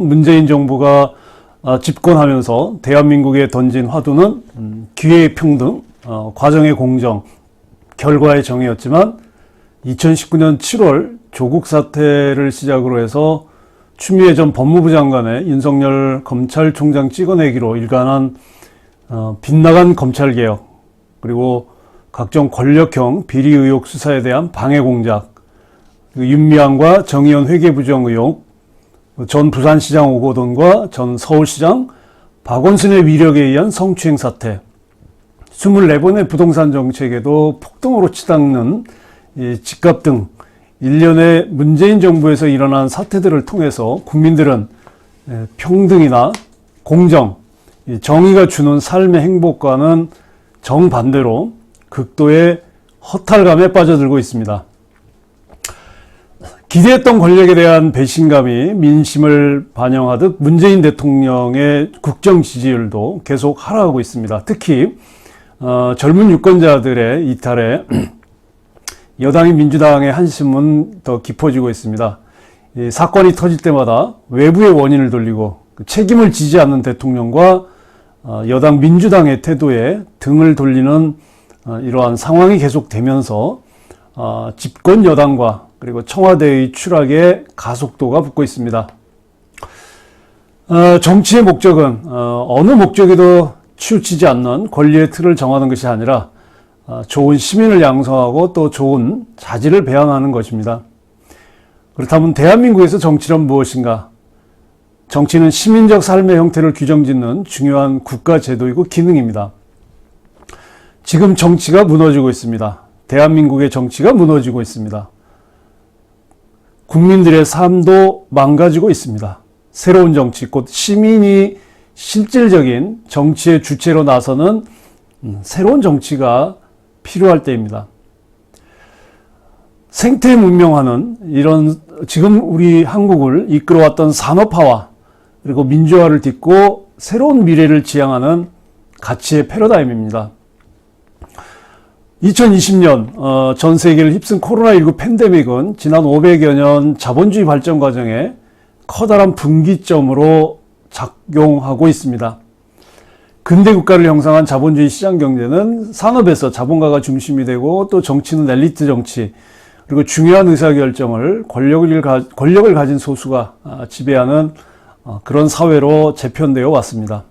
문재인 정부가 집권하면서 대한민국에 던진 화두는 기회의 평등, 과정의 공정, 결과의 정의였지만 2019년 7월 조국 사태를 시작으로 해서 추미애 전 법무부 장관의 윤석열 검찰총장 찍어내기로 일관한 빗나간 검찰개혁, 그리고 각종 권력형 비리 의혹 수사에 대한 방해 공작, 윤미향과 정의연 회계부정 의혹, 전 부산시장 오거돈과 전 서울시장 박원순의 위력에 의한 성추행 사태, 24번의 부동산 정책에도 폭등으로 치닫는 집값 등 일련의 문재인 정부에서 일어난 사태들을 통해서 국민들은 평등이나 공정, 정의가 주는 삶의 행복과는 정반대로 극도의 허탈감에 빠져들고 있습니다. 기대했던 권력에 대한 배신감이 민심을 반영하듯 문재인 대통령의 국정 지지율도 계속 하락하고 있습니다. 특히 젊은 유권자들의 이탈에 여당인 민주당의 한심은 더 깊어지고 있습니다. 이 사건이 터질 때마다 외부의 원인을 돌리고 책임을 지지 않는 대통령과 여당 민주당의 태도에 등을 돌리는 이러한 상황이 계속되면서 집권 여당과 그리고 청와대의 추락에 가속도가 붙고 있습니다. 정치의 목적은 어느 목적에도 치우치지 않는 권리의 틀을 정하는 것이 아니라 좋은 시민을 양성하고 또 좋은 자질을 배양하는 것입니다. 그렇다면 대한민국에서 정치란 무엇인가? 정치는 시민적 삶의 형태를 규정짓는 중요한 국가 제도이고 기능입니다. 지금 정치가 무너지고 있습니다. 대한민국의 정치가 무너지고 있습니다. 국민들의 삶도 망가지고 있습니다. 새로운 정치, 곧 시민이 실질적인 정치의 주체로 나서는 새로운 정치가 필요할 때입니다. 생태문명화는 이런 지금 우리 한국을 이끌어왔던 산업화와 그리고 민주화를 딛고 새로운 미래를 지향하는 가치의 패러다임입니다. 2020년 전 세계를 휩쓴 코로나19 팬데믹은 지난 500여 년 자본주의 발전 과정에 커다란 분기점으로 작용하고 있습니다. 근대 국가를 형성한 자본주의 시장 경제는 산업에서 자본가가 중심이 되고 또 정치는 엘리트 정치, 그리고 중요한 의사결정을 권력을 가진 소수가 지배하는 그런 사회로 재편되어 왔습니다.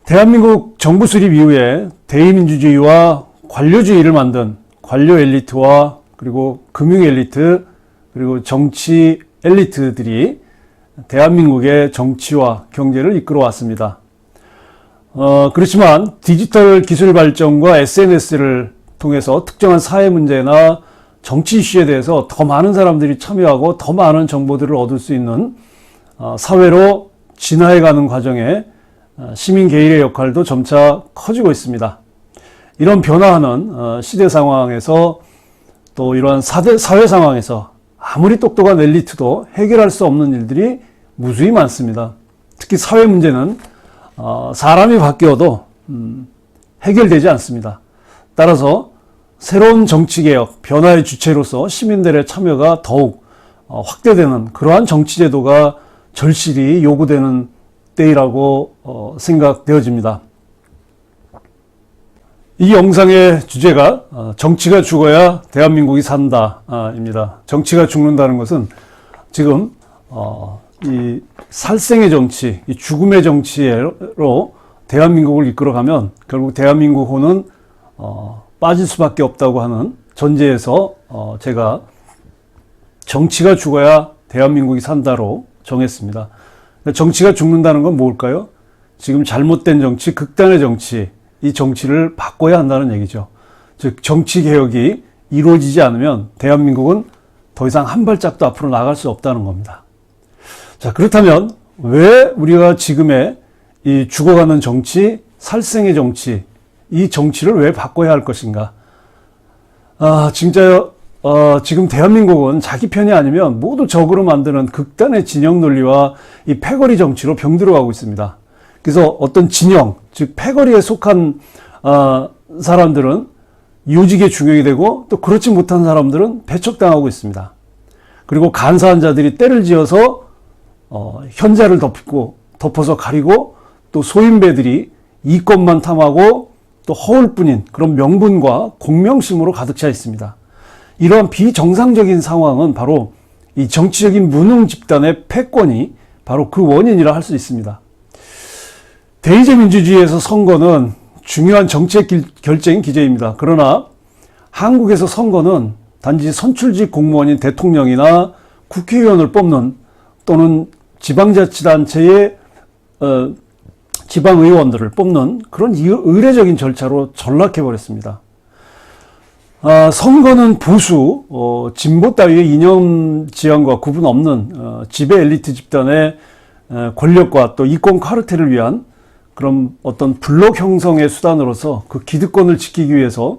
대한민국 정부 수립 이후에 대의민주주의와 관료주의를 만든 관료 엘리트와 그리고 금융 엘리트 그리고 정치 엘리트들이 대한민국의 정치와 경제를 이끌어 왔습니다. 그렇지만 디지털 기술 발전과 SNS를 통해서 특정한 사회 문제나 정치 이슈에 대해서 더 많은 사람들이 참여하고 더 많은 정보들을 얻을 수 있는 사회로 진화해가는 과정에 시민 개인의 역할도 점차 커지고 있습니다. 이런 변화하는 시대 상황에서 또 이러한 사회 상황에서 아무리 똑똑한 엘리트도 해결할 수 없는 일들이 무수히 많습니다. 특히 사회 문제는 사람이 바뀌어도 해결되지 않습니다. 따라서 새로운 정치개혁, 변화의 주체로서 시민들의 참여가 더욱 확대되는 그러한 정치제도가 절실히 요구되는 때이라고 생각되어집니다. 이 영상의 주제가 정치가 죽어야 대한민국이 산다 입니다. 정치가 죽는다는 것은 지금 이 살생의 정치, 이 죽음의 정치로 대한민국을 이끌어가면 결국 대한민국호는 빠질 수밖에 없다고 하는 전제에서 제가 정치가 죽어야 대한민국이 산다로 정했습니다. 정치가 죽는다는 건 뭘까요? 지금 잘못된 정치, 극단의 정치, 이 정치를 바꿔야 한다는 얘기죠. 즉 정치개혁이 이루어지지 않으면 대한민국은 더 이상 한 발짝도 앞으로 나갈 수 없다는 겁니다. 자, 그렇다면 왜 우리가 지금의 이 죽어가는 정치, 살생의 정치, 이 정치를 왜 바꿔야 할 것인가? 진짜 지금 대한민국은 자기 편이 아니면 모두 적으로 만드는 극단의 진영 논리와 이 패거리 정치로 병들어가고 있습니다. 그래서 어떤 진영, 즉 패거리에 속한 사람들은 요직에 중용이 되고 또 그렇지 못한 사람들은 배척당하고 있습니다. 그리고 간사한 자들이 때를 지어서 현자를 덮어서 가리고 또 소인배들이 이권만 탐하고 또 허울뿐인 그런 명분과 공명심으로 가득 차 있습니다. 이러한 비정상적인 상황은 바로 이 정치적인 무능 집단의 패권이 바로 그 원인이라 할 수 있습니다. 대의제 민주주의에서 선거는 중요한 정책 결정인 기제입니다. 그러나 한국에서 선거는 단지 선출직 공무원인 대통령이나 국회의원을 뽑는 또는 지방자치단체의 지방의원들을 뽑는 그런 의례적인 절차로 전락해버렸습니다. 선거는 보수, 진보 따위의 이념 지향과 구분 없는 지배 엘리트 집단의 권력과 또 이권 카르텔을 위한 그런 어떤 블록 형성의 수단으로서 그 기득권을 지키기 위해서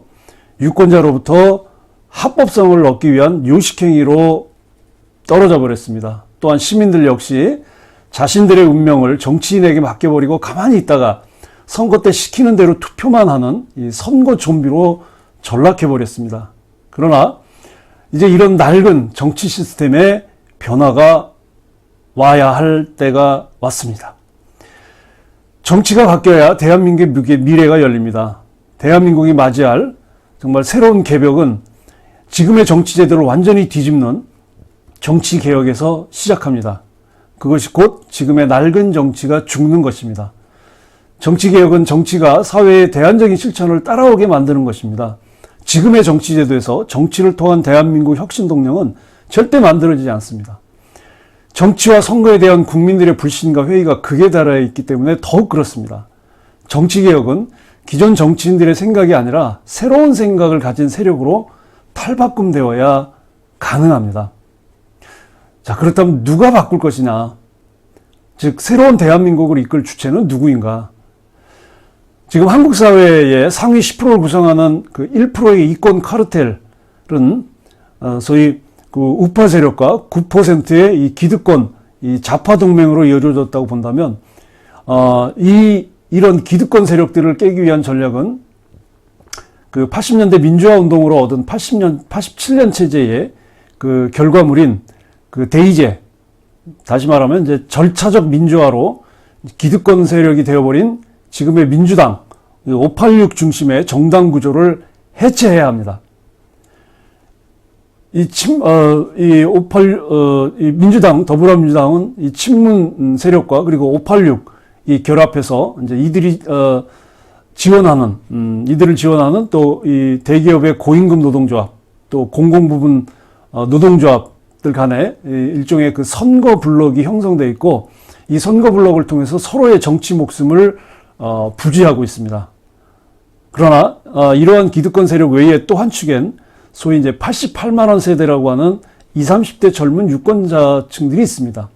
유권자로부터 합법성을 얻기 위한 요식행위로 떨어져 버렸습니다. 또한 시민들 역시 자신들의 운명을 정치인에게 맡겨버리고 가만히 있다가 선거 때 시키는 대로 투표만 하는 이 선거 좀비로 전락해버렸습니다. 그러나 이제 이런 낡은 정치 시스템의 변화가 와야 할 때가 왔습니다. 정치가 바뀌어야 대한민국의 미래가 열립니다. 대한민국이 맞이할 정말 새로운 개벽은 지금의 정치제도를 완전히 뒤집는 정치개혁에서 시작합니다. 그것이 곧 지금의 낡은 정치가 죽는 것입니다. 정치개혁은 정치가 사회의 대안적인 실천을 따라오게 만드는 것입니다. 지금의 정치제도에서 정치를 통한 대한민국 혁신동력은 절대 만들어지지 않습니다. 정치와 선거에 대한 국민들의 불신과 회의가 극에 달해 있기 때문에 더욱 그렇습니다. 정치개혁은 기존 정치인들의 생각이 아니라 새로운 생각을 가진 세력으로 탈바꿈되어야 가능합니다. 자, 그렇다면 누가 바꿀 것이냐? 즉, 새로운 대한민국을 이끌 주체는 누구인가? 지금 한국 사회의 상위 10%를 구성하는 그 1%의 이권 카르텔은 소위 그 우파 세력과 9%의 이 기득권, 이 좌파 동맹으로 이어졌다고 본다면, 이런 기득권 세력들을 깨기 위한 전략은 그 80년대 민주화 운동으로 얻은 87년 체제의 그 결과물인 그 대의제, 다시 말하면 이제 절차적 민주화로 기득권 세력이 되어버린 지금의 민주당, 586 중심의 정당 구조를 해체해야 합니다. 이 민주당, 더불어민주당은 이 친문 세력과 그리고 586 이 결합해서 이제 이들이 이들을 지원하는 또 이 대기업의 고임금 노동조합, 또 공공부문 노동조합들 간에 일종의 그 선거 블록이 형성되어 있고, 이 선거 블록을 통해서 서로의 정치 목숨을 부지하고 있습니다. 그러나 이러한 기득권 세력 외에 또 한 축엔 소위 이제 88만 원 세대라고 하는 20, 30대 젊은 유권자층들이 있습니다.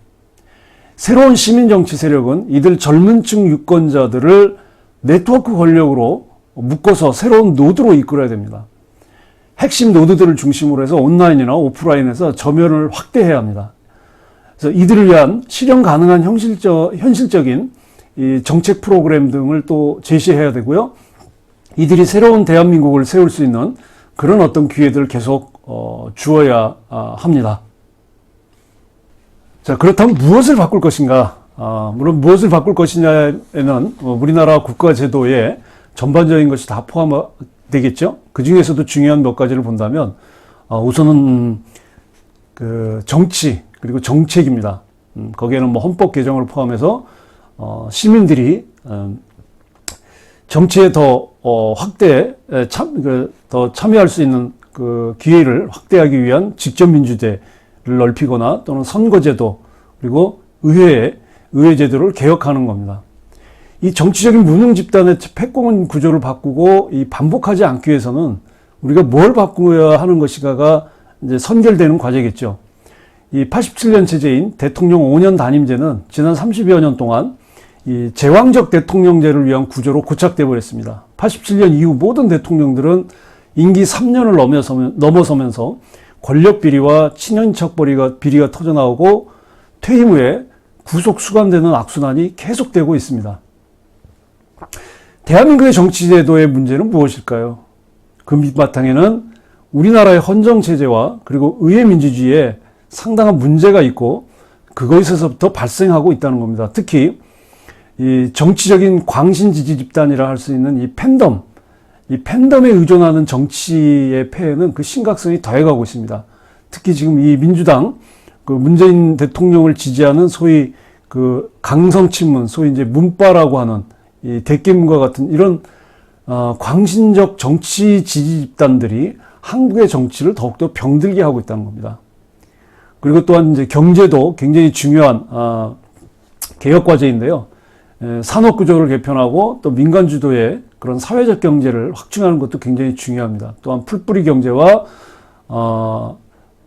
새로운 시민정치 세력은 이들 젊은층 유권자들을 네트워크 권력으로 묶어서 새로운 노드로 이끌어야 됩니다. 핵심 노드들을 중심으로 해서 온라인이나 오프라인에서 점유를 확대해야 합니다. 그래서 이들을 위한 실현 가능한 현실적인 이 정책 프로그램 등을 또 제시해야 되고요. 이들이 새로운 대한민국을 세울 수 있는 그런 어떤 기회들을 계속 주어야 합니다. 자, 그렇다면 무엇을 바꿀 것인가? 물론 무엇을 바꿀 것이냐에는 우리나라 국가제도의 전반적인 것이 다 포함되겠죠. 그 중에서도 중요한 몇 가지를 본다면 우선은 그 정치 그리고 정책입니다. 거기에는 뭐 헌법 개정을 포함해서 시민들이 정치에 더 더 참여할 수 있는 그 기회를 확대하기 위한 직접민주제를 넓히거나 또는 선거제도 그리고 의회 제도를 개혁하는 겁니다. 이 정치적인 무능 집단의 패권 구조를 바꾸고 이 반복하지 않기 위해서는 우리가 뭘 바꾸어야 하는 것인가가 이제 선결되는 과제겠죠. 이 87년 체제인 대통령 5년 단임제는 지난 30여 년 동안 이 제왕적 대통령제를 위한 구조로 고착돼 버렸습니다. 87년 이후 모든 대통령들은 임기 3년을 넘어서면서 권력 비리와 친인척 비리가 터져나오고 퇴임 후에 구속 수감되는 악순환이 계속되고 있습니다. 대한민국의 정치제도의 문제는 무엇일까요? 그 밑바탕에는 우리나라의 헌정체제와 그리고 의회민주주의에 상당한 문제가 있고, 그것에서부터 발생하고 있다는 겁니다. 특히 이 정치적인 광신 지지 집단이라 할 수 있는 이 팬덤에 의존하는 정치의 폐해는 그 심각성이 더해가고 있습니다. 특히 지금 이 민주당 그 문재인 대통령을 지지하는 소위 그 강성 친문, 소위 이제 문파라고 하는 이 대깨문과 같은 이런 광신적 정치 지지 집단들이 한국의 정치를 더욱더 병들게 하고 있다는 겁니다. 그리고 또한 이제 경제도 굉장히 중요한 개혁 과제인데요. 산업 구조를 개편하고 또 민간 주도의 그런 사회적 경제를 확충하는 것도 굉장히 중요합니다. 또한 풀뿌리 경제와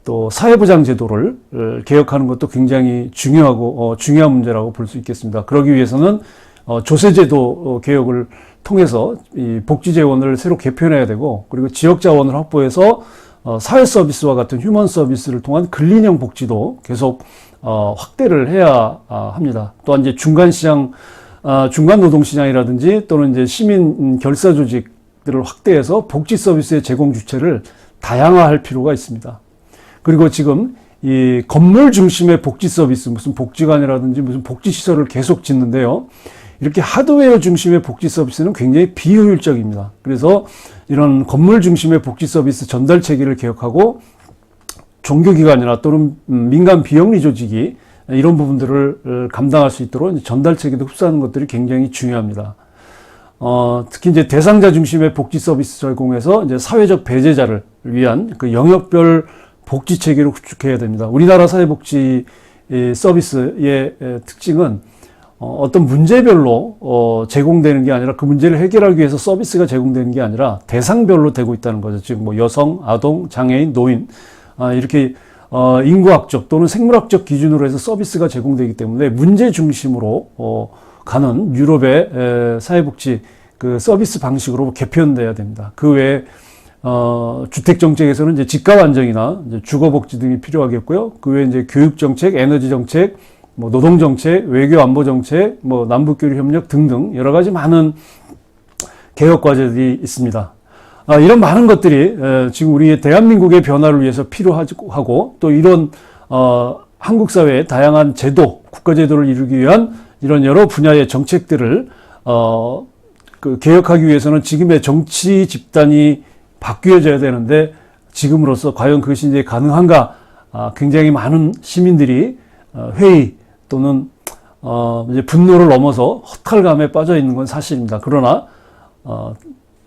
또 사회보장 제도를 개혁하는 것도 굉장히 중요하고 중요한 문제라고 볼 수 있겠습니다. 그러기 위해서는 조세제도 개혁을 통해서 이 복지 재원을 새로 개편해야 되고, 그리고 지역 자원을 확보해서 사회 서비스와 같은 휴먼 서비스를 통한 근린형 복지도 계속 확대를 해야 합니다. 또한 이제 중간 노동 시장이라든지 또는 이제 시민 결사 조직들을 확대해서 복지 서비스의 제공 주체를 다양화할 필요가 있습니다. 그리고 지금 이 건물 중심의 복지 서비스, 무슨 복지관이라든지 무슨 복지 시설을 계속 짓는데요. 이렇게 하드웨어 중심의 복지 서비스는 굉장히 비효율적입니다. 그래서 이런 건물 중심의 복지 서비스 전달 체계를 개혁하고 종교기관이나 또는 민간 비영리 조직이 이런 부분들을 감당할 수 있도록 전달 체계도 흡수하는 것들이 굉장히 중요합니다. 특히 이제 대상자 중심의 복지 서비스 제공에서 이제 사회적 배제자를 위한 그 영역별 복지 체계를 구축해야 됩니다. 우리나라 사회복지 서비스의 특징은 어떤 문제별로 제공되는 게 아니라 그 문제를 해결하기 위해서 서비스가 제공되는 게 아니라 대상별로 되고 있다는 거죠. 즉 뭐 여성, 아동, 장애인, 노인 이렇게 인구학적 또는 생물학적 기준으로 해서 서비스가 제공되기 때문에 문제 중심으로 가는 유럽의 사회복지 그 서비스 방식으로 개편돼야 됩니다. 그 외에 주택 정책에서는 이제 집값 안정이나 이제 주거 복지 등이 필요하겠고요. 그 외에 이제 교육 정책, 에너지 정책, 뭐 노동 정책, 외교 안보 정책, 뭐 남북 교류 협력 등등 여러 가지 많은 개혁 과제들이 있습니다. 이런 많은 것들이 지금 우리의 대한민국의 변화를 위해서 필요하고 또 이런 한국 사회의 다양한 제도, 국가 제도를 이루기 위한 이런 여러 분야의 정책들을 그 개혁하기 위해서는 지금의 정치 집단이 바뀌어져야 되는데 지금으로서 과연 그것이 이제 가능한가? 굉장히 많은 시민들이 회의 또는 이제 분노를 넘어서 허탈감에 빠져 있는 건 사실입니다. 그러나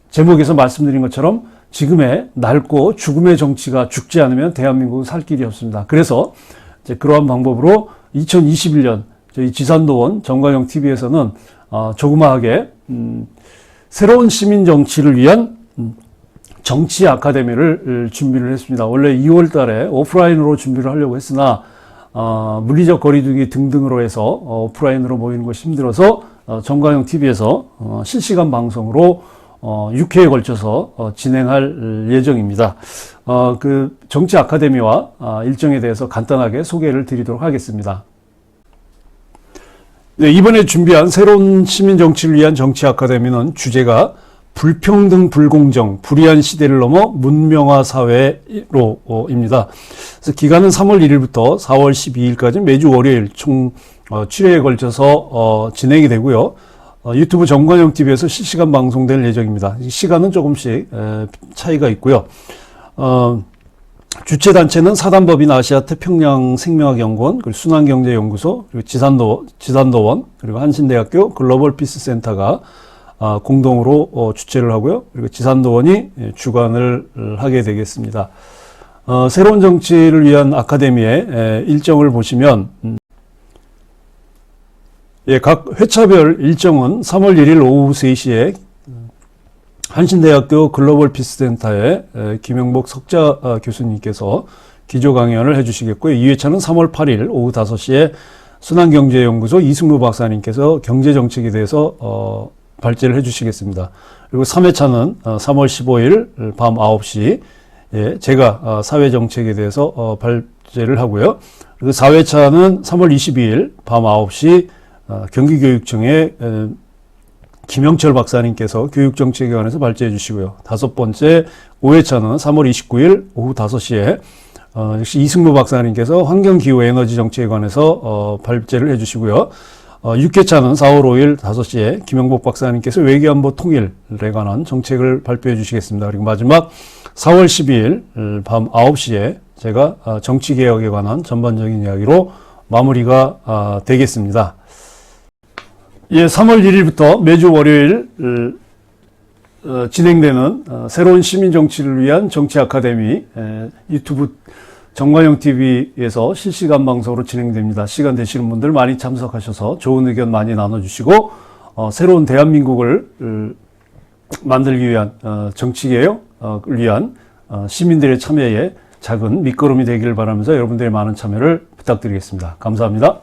제목에서 말씀드린 것처럼 지금의 낡고 죽음의 정치가 죽지 않으면 대한민국은 살 길이 없습니다. 그래서 이제 그러한 방법으로 2021년 저희 지산도원 정관용 TV에서는 조그마하게 새로운 시민 정치를 위한 정치 아카데미를 준비를 했습니다. 원래 2월 달에 오프라인으로 준비를 하려고 했으나 물리적 거리두기 등등으로 해서 오프라인으로 모이는 것이 힘들어서 정관용 TV에서 실시간 방송으로 6회에 걸쳐서 진행할 예정입니다. 그 정치 아카데미와 일정에 대해서 간단하게 소개를 드리도록 하겠습니다. 네, 이번에 준비한 새로운 시민 정치를 위한 정치 아카데미는 주제가 불평등, 불공정, 불의한 시대를 넘어 문명화 사회로입니다. 그래서 기간은 3월 1일부터 4월 12일까지 매주 월요일 총 7회에 걸쳐서 진행이 되고요. 유튜브 정관용 TV에서 실시간 방송될 예정입니다. 시간은 조금씩 차이가 있고요. 주최 단체는 사단법인 아시아 태평양 생명학연구원, 그리고 순환경제연구소, 그리고 지산도원, 그리고 한신대학교 글로벌 피스 센터가 공동으로 주최를 하고요. 그리고 지산도원이 주관을 하게 되겠습니다. 새로운 정치를 위한 아카데미의 일정을 보시면 각 회차별 일정은 3월 1일 오후 3시에 한신대학교 글로벌 피스센터의 김영복 석자 교수님께서 기조 강연을 해주시겠고요. 2회차는 3월 8일 오후 5시에 순환경제연구소 이승루 박사님께서 경제정책에 대해서 발제를 해주시겠습니다. 그리고 3회차는 3월 15일 밤 9시 제가 사회정책에 대해서 발제를 하고요. 그리고 4회차는 3월 22일 밤 9시 경기교육청의 김영철 박사님께서 교육정책에 관해서 발제해 주시고요. 5번째 5회차는 3월 29일 오후 5시에 역시 이승무 박사님께서 환경기후에너지 정치에 관해서 발제를 해주시고요. 6회차는 4월 5일 5시에 김영복 박사님께서 외교안보 통일에 관한 정책을 발표해 주시겠습니다. 그리고 마지막 4월 12일 밤 9시에 제가 정치개혁에 관한 전반적인 이야기로 마무리가 되겠습니다. 예, 3월 1일부터 매주 월요일 진행되는 새로운 시민정치를 위한 정치아카데미 유튜브 정관영 TV에서 실시간 방송으로 진행됩니다. 시간 되시는 분들 많이 참석하셔서 좋은 의견 많이 나눠주시고 새로운 대한민국을 만들기 위한 정치개혁을 위한 시민들의 참여에 작은 밑거름이 되기를 바라면서 여러분들의 많은 참여를 부탁드리겠습니다. 감사합니다.